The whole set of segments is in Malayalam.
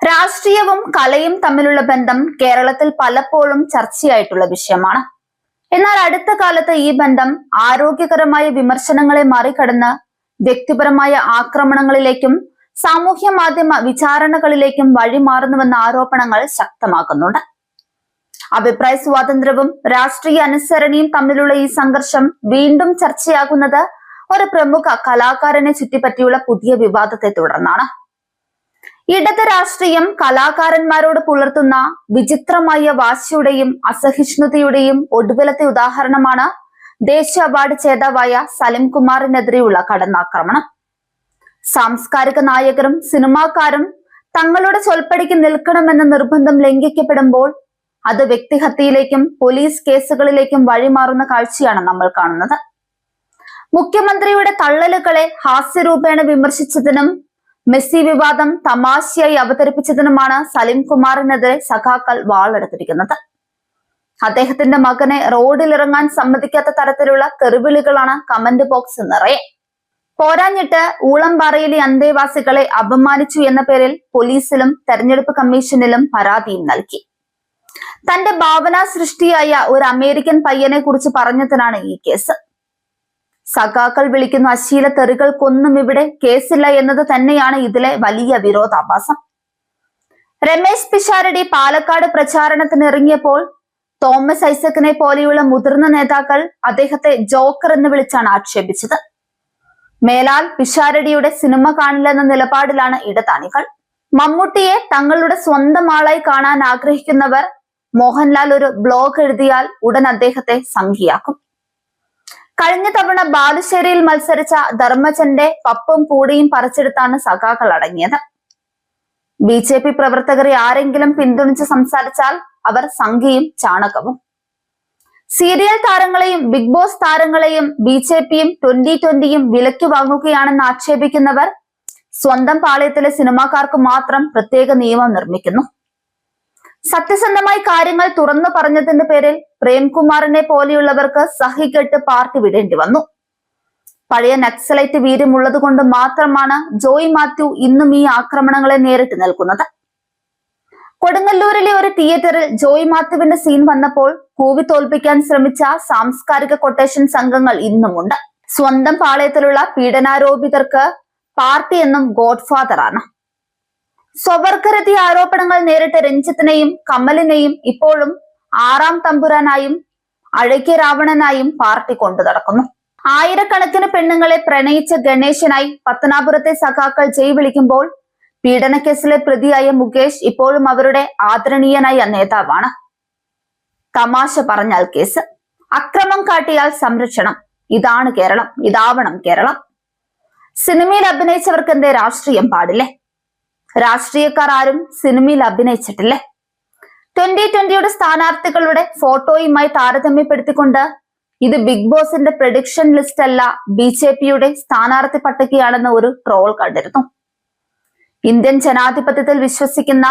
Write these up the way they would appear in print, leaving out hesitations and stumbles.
രാഷ്ട്രീയവും കലയും തമ്മിലുള്ള ബന്ധം കേരളത്തിൽ പലപ്പോഴും ചർച്ചയായിട്ടുള്ള വിഷയമാണ്. എന്നാൽ അടുത്ത കാലത്ത് ഈ ബന്ധം ആരോഗ്യകരമായ വിമർശനങ്ങളെ മറികടന്ന് വ്യക്തിപരമായ ആക്രമണങ്ങളിലേക്കും സാമൂഹ്യ മാധ്യമ വിചാരണകളിലേക്കും വഴിമാറുന്നുവെന്ന ആരോപണങ്ങൾ ശക്തമാക്കുന്നുണ്ട്. അഭിപ്രായ സ്വാതന്ത്ര്യവും രാഷ്ട്രീയ അനുസരണയും തമ്മിലുള്ള ഈ സംഘർഷം വീണ്ടും ചർച്ചയാകുന്നത് ഒരു പ്രമുഖ കലാകാരനെ ചുറ്റിപ്പറ്റിയുള്ള പുതിയ വിവാദത്തെ തുടർന്നാണ്. ഇടത് രാഷ്ട്രീയം കലാകാരന്മാരോട് പുലർത്തുന്ന വിചിത്രമായ വാശിയുടെയും അസഹിഷ്ണുതയുടെയും ഒടുവിലത്തെ ഉദാഹരണമാണ് ദേശീയ അവാർഡ് ജേതാവായ സലിം കുമാറിനെതിരെയുള്ള കടന്നാക്രമണം. സാംസ്കാരിക നായകരും സിനിമാക്കാരും തങ്ങളുടെ ചൊൽപ്പടിക്ക് നിൽക്കണമെന്ന നിർബന്ധം ലംഘിക്കപ്പെടുമ്പോൾ അത് വ്യക്തിഹത്യയിലേക്കും പോലീസ് കേസുകളിലേക്കും വഴിമാറുന്ന കാഴ്ചയാണ് നമ്മൾ കാണുന്നത്. മുഖ്യമന്ത്രിയുടെ തള്ളലുകളെ ഹാസ്യരൂപേണ വിമർശിച്ചതിനും മെസ്സി വിവാദം തമാശയായി അവതരിപ്പിച്ചതിനുമാണ് സലിം കുമാറിനെതിരെ സഖാക്കൾ വാളെടുത്തിരിക്കുന്നത്. അദ്ദേഹത്തിന്റെ മകനെ റോഡിലിറങ്ങാൻ സമ്മതിക്കാത്ത തരത്തിലുള്ള തെറിവിളികളാണ് കമന്റ് ബോക്സ് നിറയെ. പോരാഞ്ഞിട്ട് ഊളംപാറയിലെ അന്തേവാസികളെ അപമാനിച്ചു എന്ന പേരിൽ പോലീസിലും തെരഞ്ഞെടുപ്പ് കമ്മീഷനിലും പരാതിയും നൽകി. തന്റെ ഭാവനാ സൃഷ്ടിയായ ഒരു അമേരിക്കൻ പയ്യനെ കുറിച്ച് പറഞ്ഞതിനാണ് ഈ കേസ്. സഖാക്കൾ വിളിക്കുന്ന അശ്ലീല തെറികൾക്കൊന്നും ഇവിടെ കേസില്ല എന്നത് തന്നെയാണ് ഇതിലെ വലിയ വിരോധാഭാസം. രമേശ് പിഷാരടി പാലക്കാട് പ്രചാരണത്തിനിറങ്ങിയപ്പോൾ തോമസ് ഐസക്കിനെ പോലെയുള്ള മുതിർന്ന നേതാക്കൾ അദ്ദേഹത്തെ ജോക്കർ എന്ന് വിളിച്ചാണ് ആക്ഷേപിച്ചത്. മേലാൽ പിഷാരടിയുടെ സിനിമ കാണില്ലെന്ന നിലപാടിലാണ് ഇടതാണികൾ. മമ്മൂട്ടിയെ തങ്ങളുടെ സ്വന്തം ആളായി കാണാൻ ആഗ്രഹിക്കുന്നവർ മോഹൻലാൽ ഒരു ബ്ലോഗ് എഴുതിയാൽ ഉടൻ അദ്ദേഹത്തെ സംഘിയാക്കും. കഴിഞ്ഞ തവണ ബാലുശ്ശേരിയിൽ മത്സരിച്ച ധർമ്മജന്റെ പപ്പും പൂടിയും പറിച്ചെടുത്താണ് സഖാക്കൾ അടങ്ങിയത്. BJP പ്രവർത്തകരെ ആരെങ്കിലും പിന്തുണച്ച് സംസാരിച്ചാൽ അവർ സംഘിയും ചാണകവും. സീരിയൽ താരങ്ങളെയും ബിഗ് ബോസ് താരങ്ങളെയും BJPയും 2020യും വിലയ്ക്ക് വാങ്ങുകയാണെന്ന് ആക്ഷേപിക്കുന്നവർ സ്വന്തം പാളയത്തിലെ സിനിമാക്കാർക്ക് മാത്രം പ്രത്യേക നിയമം നിർമ്മിക്കുന്നു. സത്യസന്ധമായി കാര്യങ്ങൾ തുറന്നു പറഞ്ഞതിന്റെ പേരിൽ പ്രേംകുമാറിനെ പോലെയുള്ളവർക്ക് സഹികെട്ട് പാർട്ടി വിടേണ്ടി വന്നു. പഴയ നക്സലൈറ്റ് വീര്യമുള്ളത് കൊണ്ട് മാത്രമാണ് ജോയ് മാത്യു ഇന്നും ഈ ആക്രമണങ്ങളെ നേരിട്ട് നിൽക്കുന്നത്. കൊടുങ്ങല്ലൂരിലെ ഒരു തിയേറ്ററിൽ ജോയ് മാത്യുവിന്റെ സീൻ വന്നപ്പോൾ കൂവി തോൽപ്പിക്കാൻ ശ്രമിച്ച സാംസ്കാരിക കൊട്ടേഷൻ സംഘങ്ങൾ ഇന്നുമുണ്ട്. സ്വന്തം പാളയത്തിലുള്ള പീഡനാരോപിതർക്ക് പാർട്ടി എന്നും ഗോഡ്ഫാദർ ആണ്. സ്വവർഗരതി ആരോപണങ്ങൾ നേരിട്ട രഞ്ജിത്തിനെയും കമലിനെയും ഇപ്പോഴും ആറാം തമ്പുരാനായും അഴകിയ രാവണനായും പാർട്ടി കൊണ്ടു നടക്കുന്നു. ആയിരക്കണക്കിന് പെണ്ണുങ്ങളെ പ്രണയിച്ച ഗണേശനായി പത്തനാപുരത്തെ സഖാക്കൾ ജയ് വിളിക്കുമ്പോൾ പീഡനക്കേസിലെ പ്രതിയായ മുകേഷ് ഇപ്പോഴും അവരുടെ ആദരണീയനായ നേതാവാണ്. തമാശ പറഞ്ഞാൽ കേസ്, അക്രമം കാട്ടിയാൽ സംരക്ഷണം. ഇതാണ് കേരളം, ഇതാവണം കേരളം. സിനിമയിൽ അഭിനയിച്ചവർക്ക് എന്തേ രാഷ്ട്രീയം പാടില്ലേ? രാഷ്ട്രീയക്കാർ ആരും സിനിമയിൽ അഭിനയിച്ചിട്ടില്ലേ? 2020യുടെ സ്ഥാനാർത്ഥികളുടെ ഫോട്ടോയുമായി താരതമ്യപ്പെടുത്തിക്കൊണ്ട് ഇത് ബിഗ് ബോസിന്റെ പ്രഡിക്ഷൻ ലിസ്റ്റ് അല്ല, BJPയുടെ സ്ഥാനാർത്ഥി പട്ടികയാണെന്ന് ഒരു ട്രോൾ കണ്ടിരുന്നു. ഇന്ത്യൻ ജനാധിപത്യത്തിൽ വിശ്വസിക്കുന്ന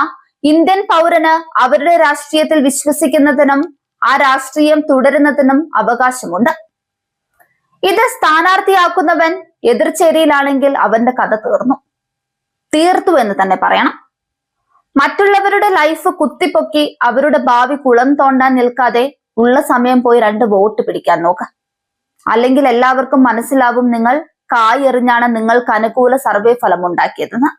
ഇന്ത്യൻ പൗരന് അവരുടെ രാഷ്ട്രീയത്തിൽ വിശ്വസിക്കുന്നതിനും ആ രാഷ്ട്രീയം തുടരുന്നതിനും അവകാശമുണ്ട്. ഇത് സ്ഥാനാർത്ഥിയാക്കുന്നവൻ എതിർചേരിയിലാണെങ്കിൽ അവന്റെ കഥ തീർത്തു എന്ന് തന്നെ പറയണം. മറ്റുള്ളവരുടെ ലൈഫ് കുത്തിപ്പൊക്കി അവരുടെ ഭാവി കുളം തോണ്ടാൻ നിൽക്കാതെ ഉള്ള സമയം പോയി 2 വോട്ട് പിടിക്കാൻ നോക്ക്. അല്ലെങ്കിൽ എല്ലാവർക്കും മനസ്സിലാവും നിങ്ങൾ കായെറിഞ്ഞാണ് നിങ്ങൾക്ക് അനുകൂല സർവേ ഫലം ഉണ്ടാക്കിയതെന്ന്.